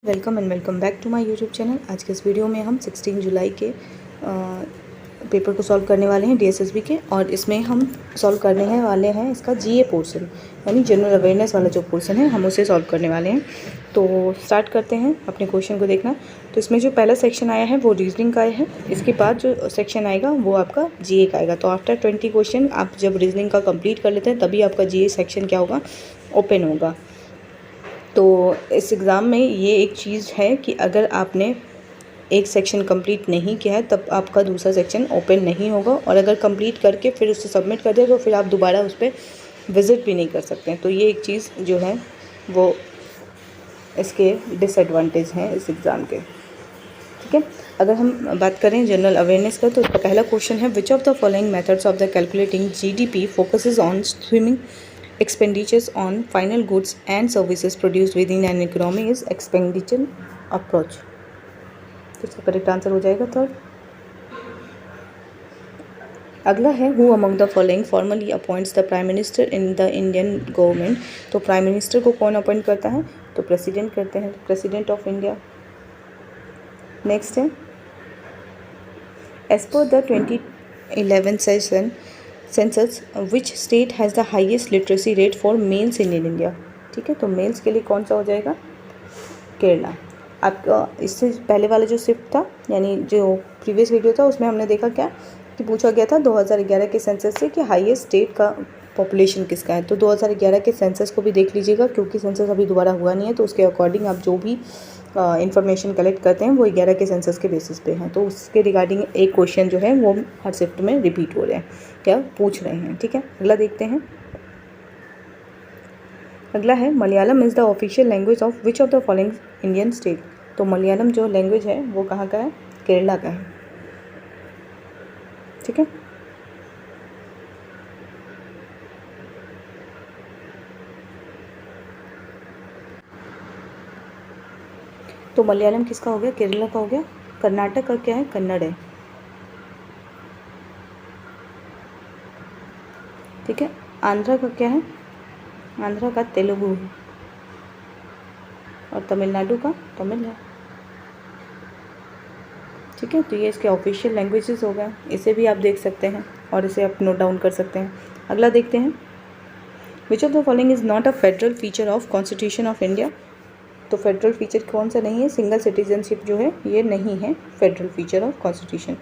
Welcome and welcome back to my YouTube channel. आज के इस वीडियो में हम 16 जुलाई के पेपर को सॉल्व करने वाले हैं डीएसएसबी के, और इसमें हम सॉल्व करने वाले हैं इसका जीए पोर्शन, यानी जनरल अवेयरनेस वाला जो पोर्शन है हम उसे सॉल्व करने वाले हैं। तो स्टार्ट करते हैं अपने क्वेश्चन को देखना। तो इसमें जो पहला सेक्शन आया है वो रीजनिंग का आया है। इसके बाद जो सेक्शन आएगा वो आपका जीए का आएगा। तो आफ्टर 20 क्वेश्चन आप जब रीजनिंग का कंप्लीट कर लेते हैं तभी आपका जीए सेक्शन क्या होगा, ओपन होगा। तो इस एग्ज़ाम में ये एक चीज़ है कि अगर आपने एक सेक्शन कंप्लीट नहीं किया है तब आपका दूसरा सेक्शन ओपन नहीं होगा, और अगर कंप्लीट करके फिर उसे सबमिट कर दे तो फिर आप दोबारा उस पर विज़िट भी नहीं कर सकते हैं। तो ये एक चीज़ जो है वो इसके डिसएडवांटेज हैं इस एग्ज़ाम के। ठीक है, अगर हम बात करें जनरल अवेयरनेस का तो इसका पहला क्वेश्चन है, which of the following methods of the calculating GDP focuses on swimming expenditures on final goods and services produced within an economy is expenditure approach। तो इसका करेक्ट आंसर हो जाएगा थर्ड। अगला है, who among the following formally appoints the prime minister in the Indian government. तो prime minister को कौन appoint करता है, तो प्रेसिडेंट करते हैं, प्रेसिडेंट ऑफ इंडिया। नेक्स्ट है, as per the 2011 session census which state has the highest literacy rate for males in India. ठीक है, तो मेल्स के लिए कौन सा हो जाएगा, केरला। आपका इससे पहले वाला जो शिफ्ट था, यानी जो प्रीवियस वीडियो था उसमें हमने देखा क्या कि पूछा गया था 2011 के सेंसस से कि हाईएस्ट स्टेट का पॉपुलेशन किसका है। तो 2011 के सेंसस को भी देख लीजिएगा, क्योंकि सेंसस अभी दोबारा हुआ नहीं है, तो उसके अकॉर्डिंग आप जो भी इंफॉर्मेशन कलेक्ट करते हैं वो 11 के सेंसस के बेसिस पे हैं। तो उसके रिगार्डिंग एक क्वेश्चन जो है वो हर शिफ्ट में रिपीट हो रहे हैं, क्या पूछ रहे हैं। ठीक है, अगला देखते हैं। अगला है, Malayalam is the official language of which of the following Indian state. तो मलयालम जो लैंग्वेज है वो कहाँ का है, केरला का है। ठीक है, तो मलयालम किसका हो गया, केरला का हो गया। कर्नाटक का क्या है, कन्नड़ है। ठीक है, आंध्रा का क्या है, आंध्रा का तेलुगु है, और तमिलनाडु का तमिल है। ठीक है, तो ये इसके ऑफिशियल लैंग्वेजेस हो गए, इसे भी आप देख सकते हैं और इसे आप नोट डाउन कर सकते हैं। अगला देखते हैं, which of the following is not a federal feature of constitution of India. तो फेडरल फीचर कौन सा नहीं है, सिंगल सिटीजनशिप जो है ये नहीं है federal feature of constitution.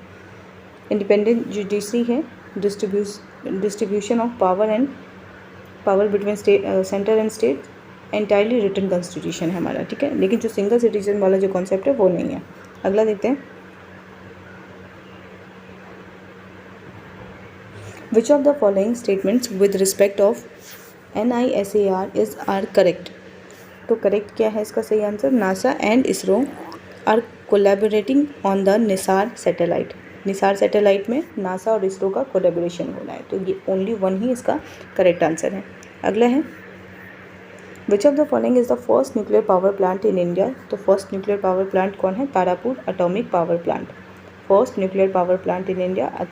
Independent judiciary है, distribution of power between centre and state, entirely written constitution है हमारा। ठीक है, लेकिन जो सिंगल सिटीजन वाला जो कॉन्सेप्ट है वो नहीं है। अगला देखते हैं, which of the following statements with respect of NISAR is are correct. तो करेक्ट क्या है इसका सही answer, NASA and ISRO are collaborating on the NISAR satellite. NISAR satellite में नासा और इसरो का कोलैबोरेशन हो रहा है, तो ये ओनली वन ही इसका करेक्ट आंसर है। अगला है, which of the following is the first nuclear power plant in India. तो फर्स्ट न्यूक्लियर पावर प्लांट कौन है, Tarapur atomic power plant. First nuclear power plant in India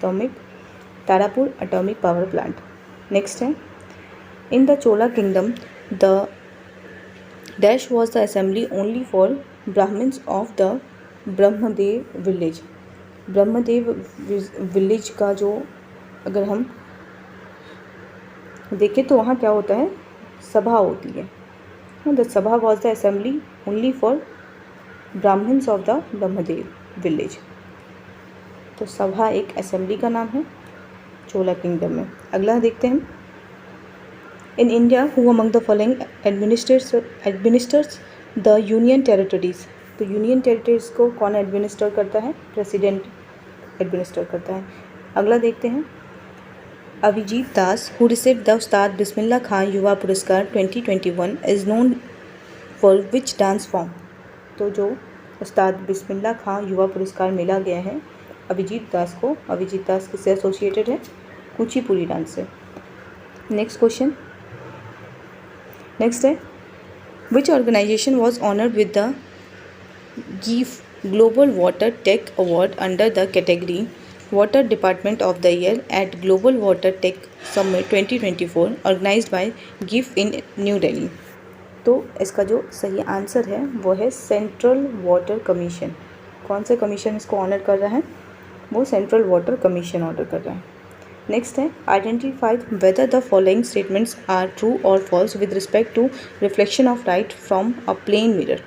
Tarapur atomic power plant. Next है, in the Chola kingdom the dash was the assembly only for Brahmins of the Brahmadeya village. Brahmadeya village का जो अगर हम देखें तो वहाँ क्या होता है, सभा होती है। The sabha was the assembly only for Brahmins of the Brahmadeya village. तो सभा एक असेंबली का नाम है चोला किंगडम में। अगला देखते हैं, in India who among the following administers the union territories. तो यूनियन टेरिटरीज को कौन एडमिनिस्टर करता है, प्रेसिडेंट एडमिनिस्टर करता है। अगला देखते हैं, अभिजीत दास हु रिसीव्ड द उस्ताद बिस्मिल्लाह खान युवा पुरस्कार 2021 is known for which dance form. तो जो उस्ताद बिस्मिल्लाह खान युवा पुरस्कार मिला गया है अभिजीत दास को, अभिजीत दास किससे एसोसिएटेड है, कुचिपुड़ी डांस से। नेक्स्ट क्वेश्चन, नेक्स्ट है, which organisation was honoured with the GIF global water tech award under the category water department of the year at global water tech summit 2024 organised by GIF in New Delhi. तो इसका जो सही answer है वो है central water commission. कौन सा commission इसको ऑनर कर रहा है? वो सेंट्रल वाटर कमीशन ऑर्डर कर रहा है। नेक्स्ट है identify whether the following statements are true और false with respect to reflection of light from a plane mirror.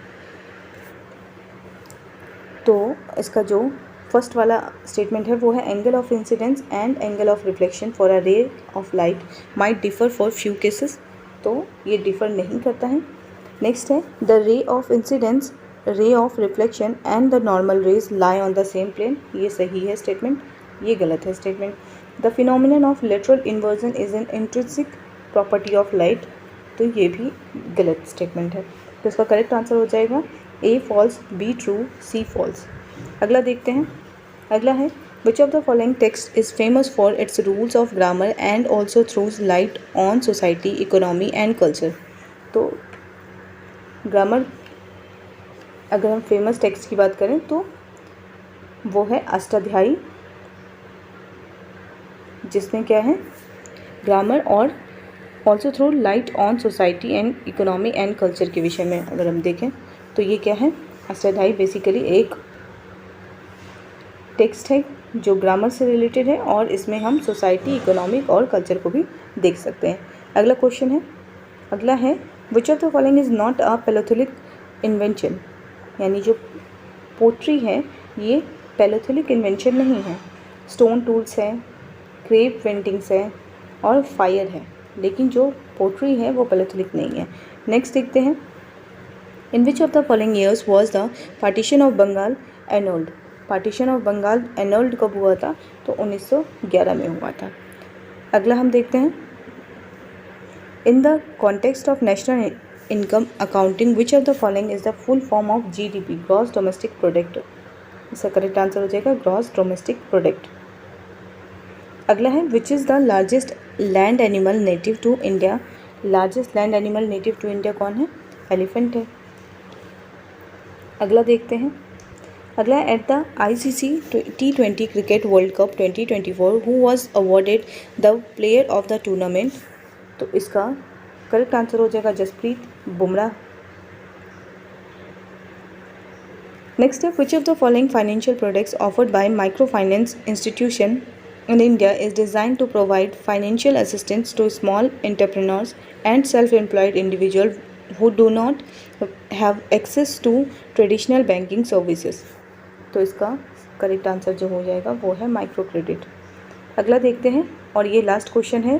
तो इसका जो फर्स्ट वाला स्टेटमेंट है वो है angle of incidence and angle of reflection for a ray of light might differ for few cases. तो ये डिफर नहीं करता है। नेक्स्ट है the ray of incidence, ray of reflection and the normal rays lie on the same plane. ये सही है statement, ये गलत है statement. The phenomenon of lateral inversion is an intrinsic property of light. तो ये भी गलत स्टेटमेंट है। तो इसका करेक्ट आंसर हो जाएगा A false, B true, C false. अगला देखते हैं। अगला है which of the following text is famous for its rules of grammar and also throws light on society, economy and culture. तो ग्रामर अगर हम फेमस टेक्स्ट की बात करें तो वो है अष्टाध्यायी, जिसमें क्या है ग्रामर और also throw light on society and economy and culture के विषय में अगर हम देखें तो ये क्या है, अष्टाध्यायी बेसिकली एक टेक्स्ट है जो ग्रामर से रिलेटेड है और इसमें हम सोसाइटी, इकोनॉमिक और कल्चर को भी देख सकते हैं। अगला क्वेश्चन है, अगला है which of the following is not a Palaeolithic invention. यानी जो पोट्री है ये पैलियोलिथिक इन्वेंशन नहीं है। स्टोन टूल्स है, क्रेप पेंटिंग्स है और फायर है, लेकिन जो पोट्री है वो पैलियोलिथिक नहीं है। नेक्स्ट देखते हैं, in which of the following years was the partition of Bengal annulled. Partition of Bengal annulled कब हुआ था? तो 1911 में हुआ था। अगला हम देखते हैं, in the context of national income accounting which of the following is the full form of GDP, gross domestic product. इसका करेक्ट आंसर हो जाएगा ग्रॉस डोमेस्टिक प्रोडक्ट। अगला है which is the largest land animal native to India. लार्जेस्ट land animal native to इंडिया कौन है? Elephant है। अगला देखते हैं, अगला at the ICC T20 cricket world cup 2024 who was awarded the player of the tournament. तो इसका करेक्ट आंसर हो जाएगा जसप्रीत बुमराह। नेक्स्ट है which of the following financial products offered by micro finance institution in India is designed to provide financial assistance to small entrepreneurs and self-employed individuals who do not have access to traditional banking services। तो इसका correct answer जो हो जाएगा वो है micro credit. अगला देखते हैं और ये लास्ट क्वेश्चन है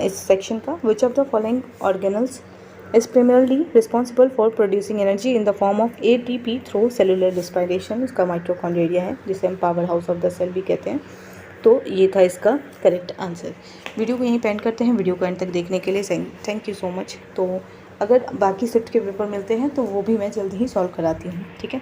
इस सेक्शन का, विच of the following organelles is primarily responsible for producing energy in the form of ATP through cellular respiration। इसका माइटोकॉन्ड्रिया है जिसे हम powerhouse of the cell भी कहते हैं। तो ये था इसका करेक्ट आंसर। वीडियो को यहीं पे एंड करते हैं। वीडियो को एंड तक देखने के लिए थैंक यू सो मच। तो अगर बाकी शिफ्ट के पेपर मिलते हैं तो वो भी मैं जल्दी ही सॉल्व कराती हूँ, ठीक है।